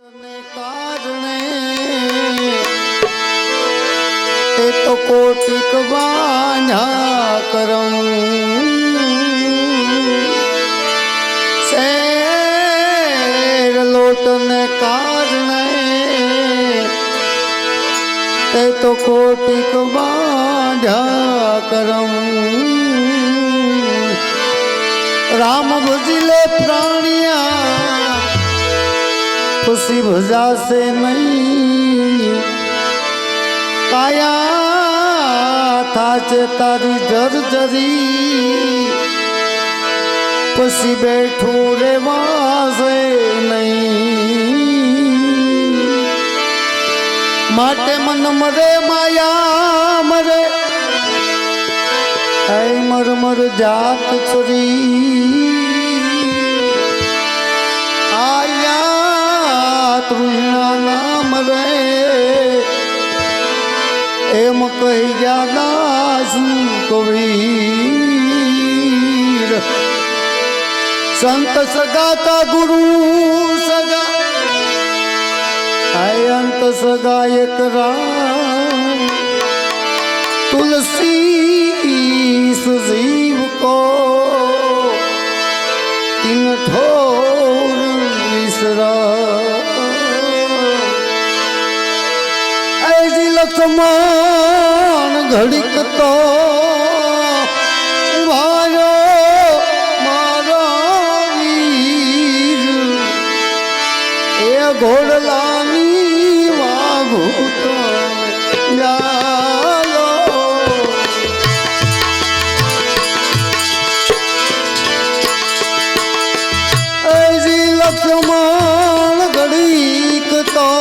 કારણે એ તો કોટિક બાંધા કરમ શેર લોટને કારણે એ તો કોટિક બાંધા કરમ રામ ભજલે પ્રાણિયા खुशी भजा से नहीं काया थाचे तारी जर्जरी खुशी बैठू रेवा से नहीं माटे मन मरे माया मरे ऐ मर मर जात चोरी नाम रे एम कही दास कबीर संत सगा का गुरु सगा अंत सगा एक राम तुलसी सुजीव को तीन ठोर विसरा लक्ष्मण घड़िक तो भायो मारा वीर ए घोड़लानी वाघू तो जालो ऐसी लक्ष्मण घड़िक तो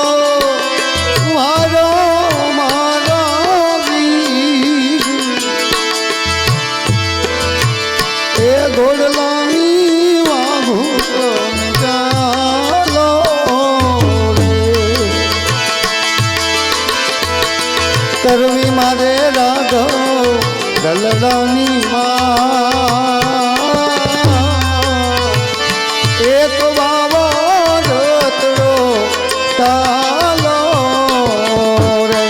करवी मारे राघव दलदानी एक बाबा रतड़ो तालो रे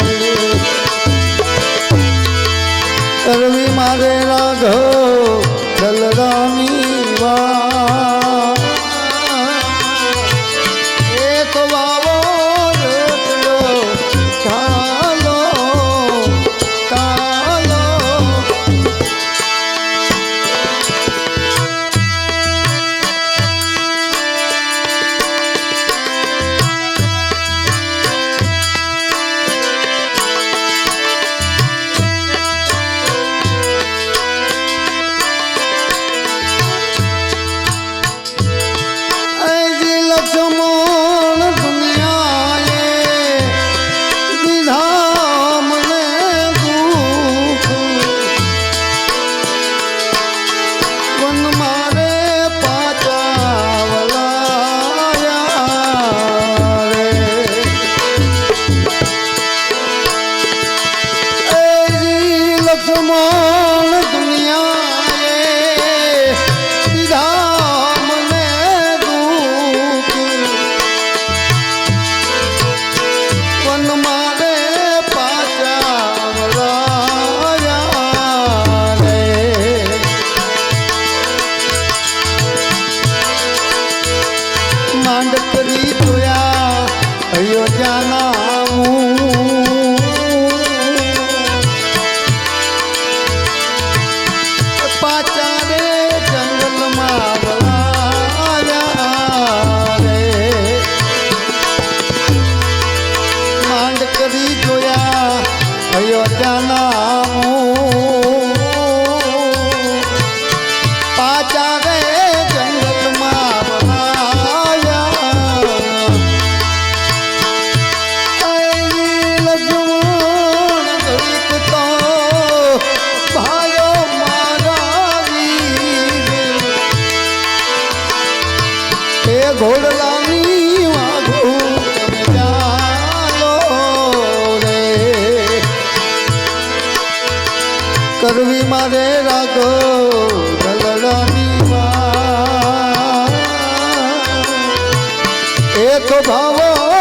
करवी मारे राघव दलदानी एक बाबा रतड़ो तालो घोड़लानी वाघू जालो रे करवी मारे राघो दलदानी एक भाव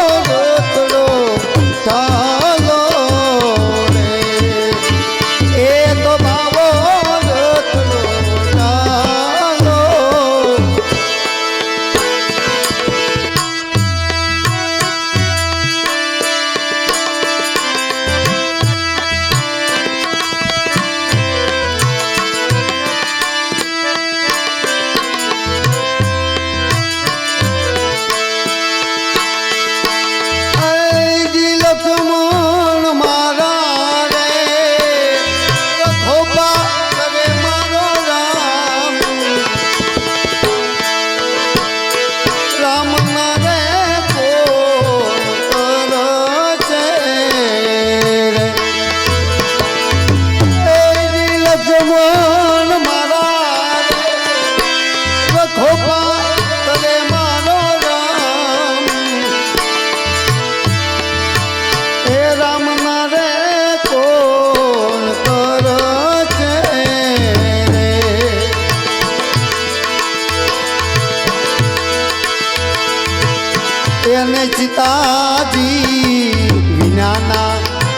એને સીતાજી વિનાના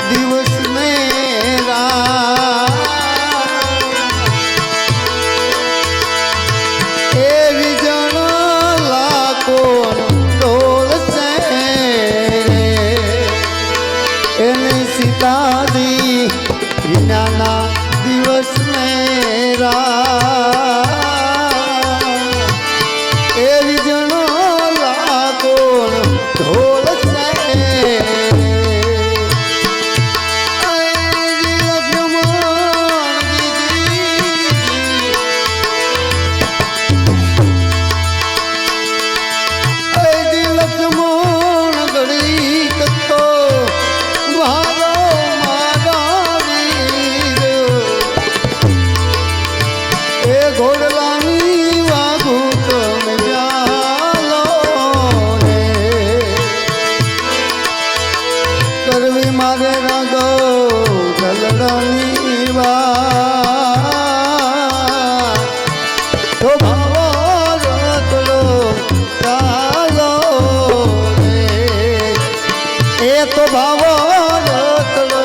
દિવસ ને એવી જણ લાખો ઢોલ છે એને સીતાજી વિનાના દિવસ ને એવી જણ લાખો ઢોલ છે ઘોડલાની વાગુ તમે જાલો રે કરવી મારે રાગો ગલડાની વાત તો ભાવો રતડો ચાલો રે એ તો ભાવો રતડો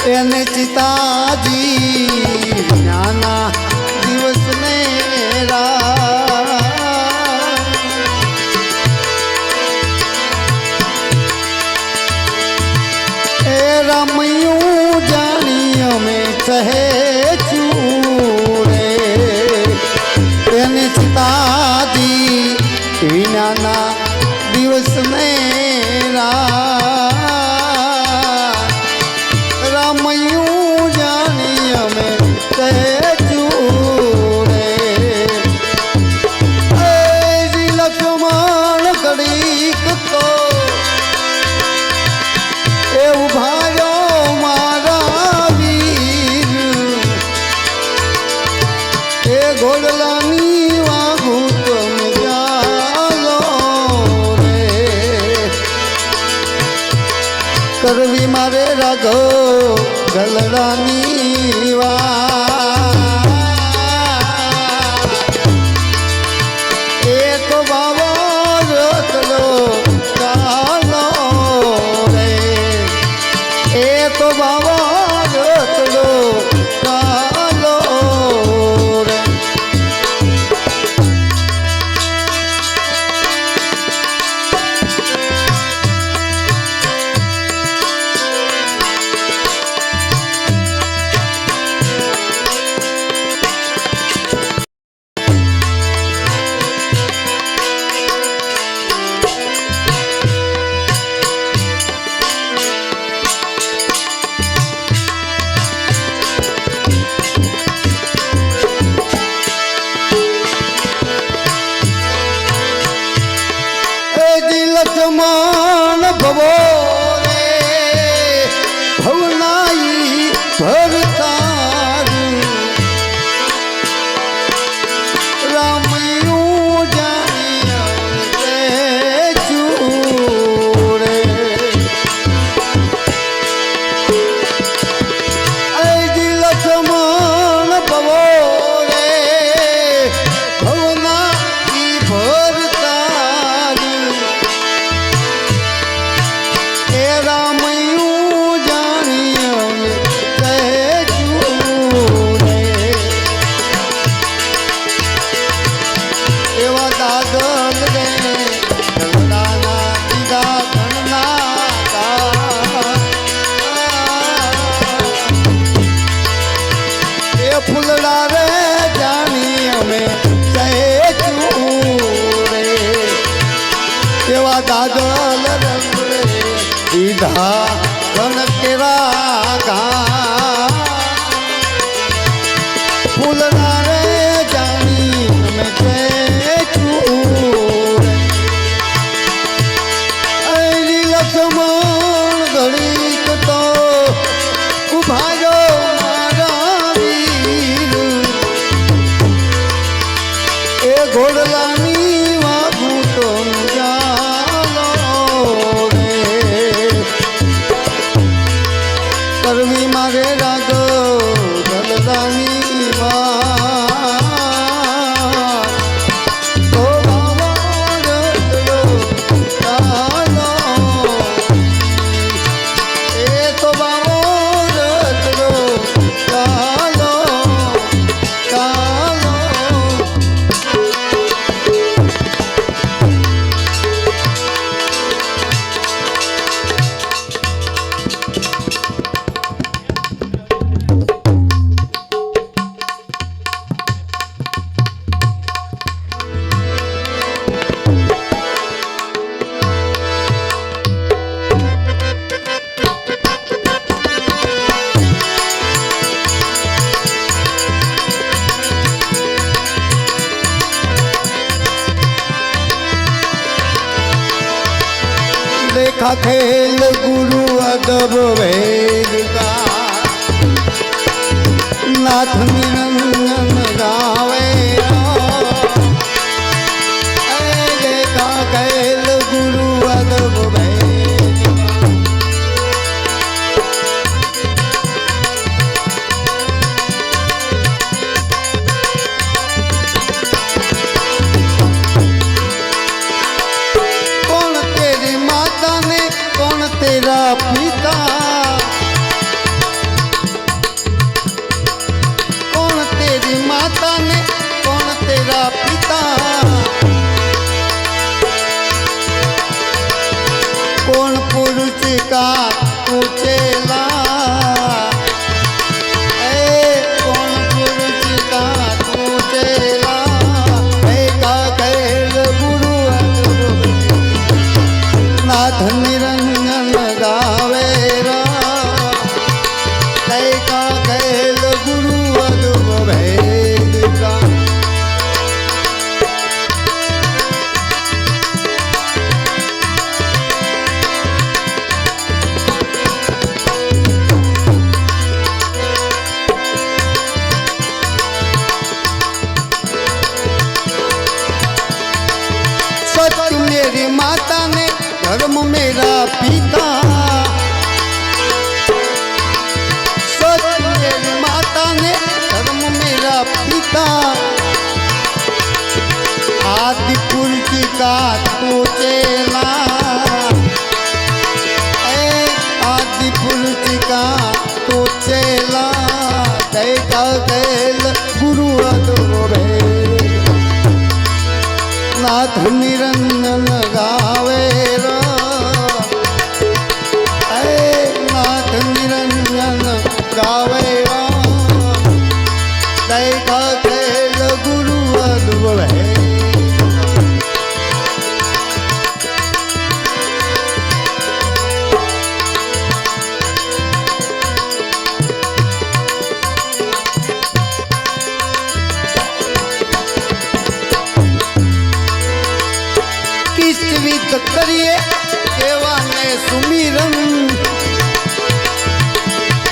એને સીતાજી નાના દિવસ ને એ રામયું જાણી અમે સહેજું રે એને સીતાજી વિનાના દિવસ ને રામયું જાણી અમે સહેજું રે લક્ષ્મણ ઘડીક તો એ ઉભાયો મારા વીર એ ઘોડલાની વાગુ તમે ચાલો રે કરવી મારે રાઘો ગલડાની વાત એક બાબો રતડો ચાલો રે એક બાબો રતડો ચાલો રે લક્ષ્મણ ભવો રે ભવનાઈ ભરતારું રામયું જાણી એવા દાદલ રંગરે દીધા ઘન કેવા ઘા ફૂલના રે જાણી અમે કે અરી લક્ષ્મણ ઘડીક તો ઉભાયો મારા વીર એ ઘોડલાની વાગું તો જાલો રે કરવી મારે રાગ દલદાની વાત તો બાવા ચાલો એ તો બાવો ચાલો ચાલો देखा खेल गुरु अदब वेद का नाथ निरंजन गावे देखा खेल गुरु अदब वेद तेरा पिता कौन तेरी माता ने कौन तेरा पिता कौन पुरुष का तू चेला कौन पुरुष का तू चेला का कैल गुरु नाथ निरंजन गावे का कैल गुरु अदब भेद का सत्य मेरी माता ने धर्म मेरा पिता सत्य मेरी माता ने धर्म मेरा पिता आदि पुरुष का तू चेला आदि पुरुष का तू चेला देखा कैल गुरु अदब भेद नाथ निरंजन गावे नाथ निरंजन गावे देखा खेल गुरु अदब भेद किस विध करिए केवा ने सुमिरन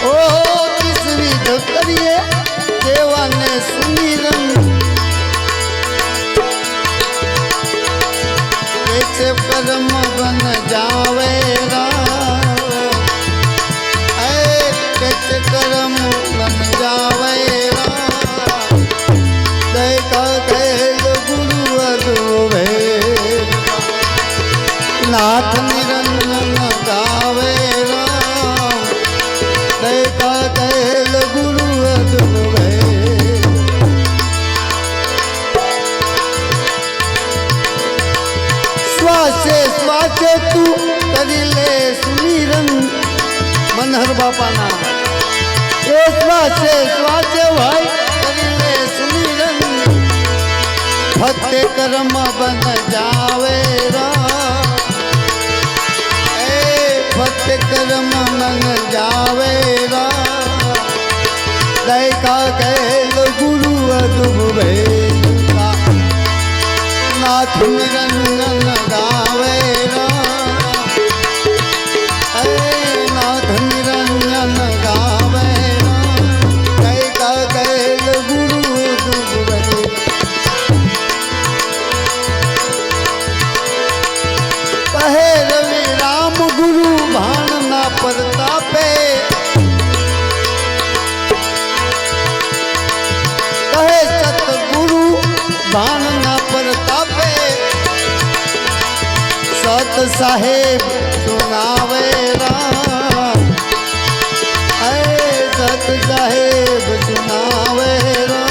ओ किस विध करिए केवा ने सुमिरन कैसे कर्म बन जावे कैसे कर्म बन जावे देखा कैल गुरु अदब भेद नाथ निरंजन गावे देखा कैल गुरु अदब भेद श्वासे श्वासे तू करी ले सुमिरन मनहर बापा ना श्वासे श्वासे भाई करी ले सुमिरन फतेह कर्म बन जावे रा कर्म मन जावेरा दैका कैल गुरु अदुब भेदा नाथ निरंजन गावेरा नाथ निरंजन गावेरा दैका कैल गुरु अदुब भेदा कहे रवि राम गुरु भान ना परतापे कहे सतगुरु भान ना परतापे सत साहेब सुनावेरा सत साहेब सुनावेरा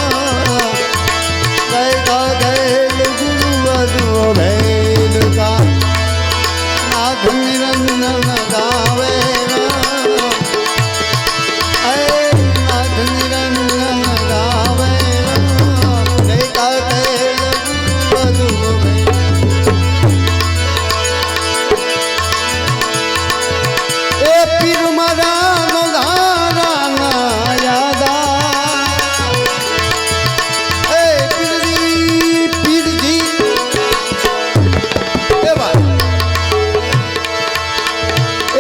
कैका गैल गुरु अदु भैल का नाथ निरंजन गावेरा नाथ निरंजन गावेरा कैका कैल गुरु अदु ए पीर मरानो धारा ना यादा पीर जी ए भाई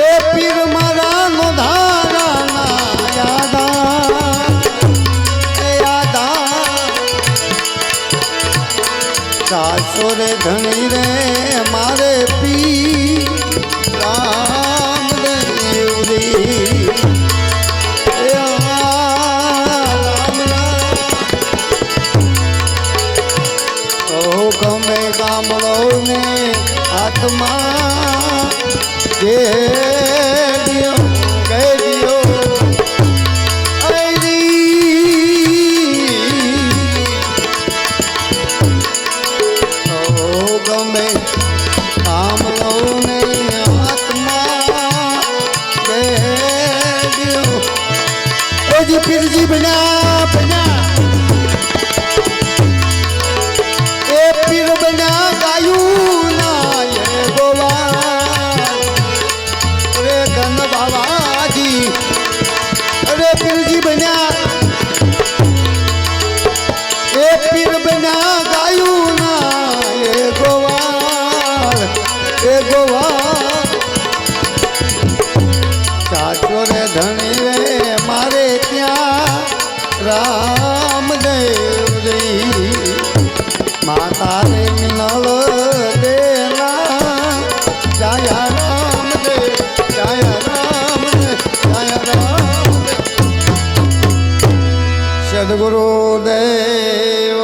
ए पीर मरानो धारा ना यादा यादा सासो रे धनी रे मारे पी राम देव री राम ओ कमे कामलो ने आत्मा गे दियो ओ गमे कामलो ने आत्मा गे दियो ओ जी फिर जी बना बना ए पीर बना गायू ना ये गोवा अरे धन बाबा जी अरे पीर जी बना ए पीर बना गायू ना ये गोवा साचो रे धनी रे मारे त्या राम देव री माता रे मिनल देला जया राम देव जया राम देव जया राम देव सद्गुरु देव